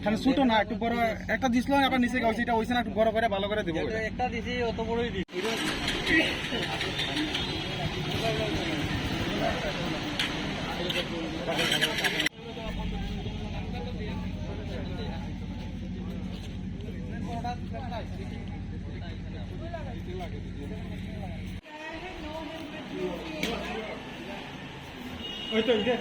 তাহলে ছোট না একটু বড় একটা দিছিল আবার নিচে গাইছে এটা হইছে না একটু বড় করে ভালো করে দেব একটা দিছি অত বড়ই দিছি ওই তো এটা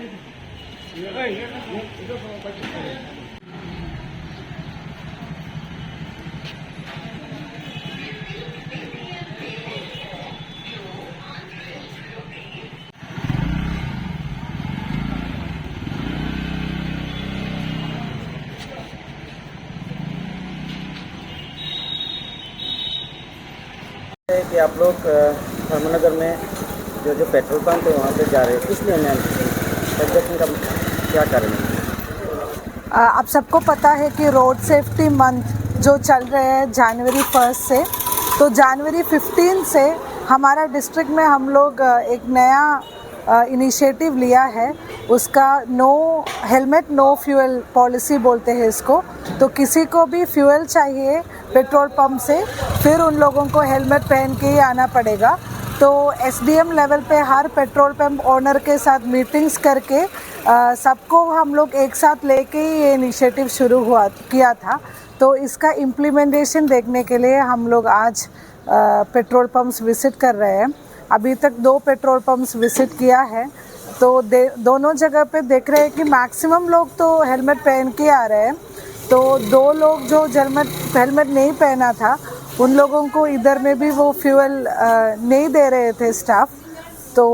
कि आप लोग धर्मनगर में जो पेट्रोल पंप है वहाँ पे जा रहे हैं, किस लिए मैम एग्जैक्शन का क्या कारण है? आप सबको पता है कि रोड सेफ्टी मंथ जो चल रहे हैं जनवरी 1 से, तो जनवरी 15 से हमारा डिस्ट्रिक्ट में हम लोग एक नया इनिशिएटिव लिया है। उसका no helmet no fuel policy बोलते हैं इसको। तो किसी को भी फ्यूल चाहिए पेट्रोल पंप से, फिर उन लोगों को हेलमेट पहन के ही आना पड़ेगा। तो एसडीएम लेवल पे हर पेट्रोल पंप ओनर के साथ मीटिंग्स करके सबको हम लोग एक साथ लेके ही ये इनिशिएटिव शुरू किया था। तो इसका इम्प्लीमेंटेशन देखने के लिए हम लोग आज पेट्रोल पंप्स विजिट कर रहे हैं। अभी तक 2 पेट्रोल पंप्स विजिट किया है, तो दोनों जगह पे देख रहे हैं कि मैक्सिमम लोग तो हेलमेट पहन के आ रहे हैं। तो 2 लोग जो हेलमेट नहीं पहना था उन लोगों को इधर में भी वो फ्यूल नहीं दे रहे थे स्टाफ। तो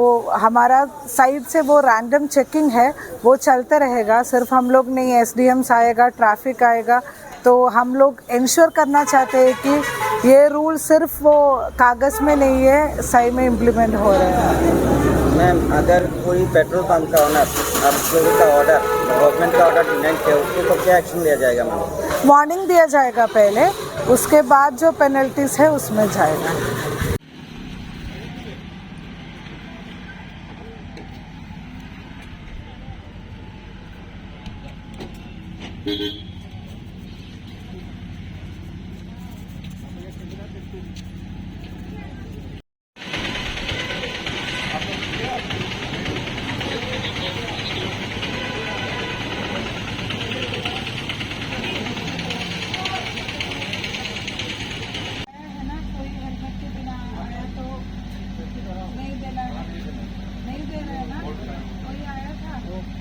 हमारा साइड से वो रैंडम चेकिंग है, वो चलते रहेगा। सिर्फ हम लोग नहीं, एसडीएम्स आएगा, ट्रैफिक आएगा। तो हम लोग इंश्योर करना चाहते हैं कि ये रूल सिर्फ वो कागज़ में नहीं है, सही में इम्प्लीमेंट हो रहे हैं। मैम अगर कोई पेट्रोल पंप का ऑनर आप लोगों का ऑर्डर गवर्नमेंट का ऑर्डर डिनाई किया उसके ऊपर क्या एक्शन लिया जाएगा मैम? वार्निंग दिया जाएगा पहले, उसके बाद जो पेनल्टीज है उसमें जाएगा।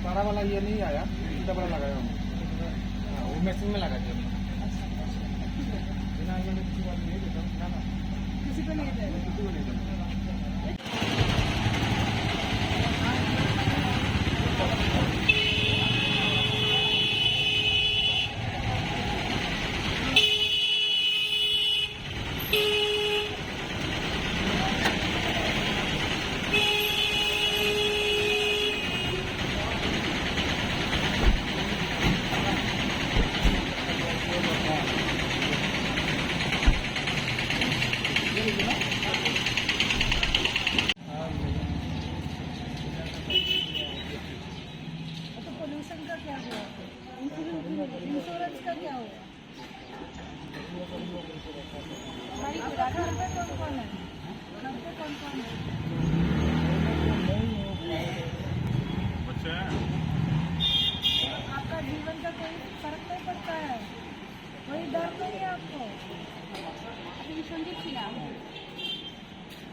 बड़ा वाला ये नहीं आया, इतना बड़ा लगाया हूँ। वो मशीन में लगा दिया। किसी को नहीं देगा। पोल्यूशन का क्या हुआ, इंश्योरेंस का क्या हुआ? भाई घर पे कौन कौन है? घर पे कौन कौन है? बच्चे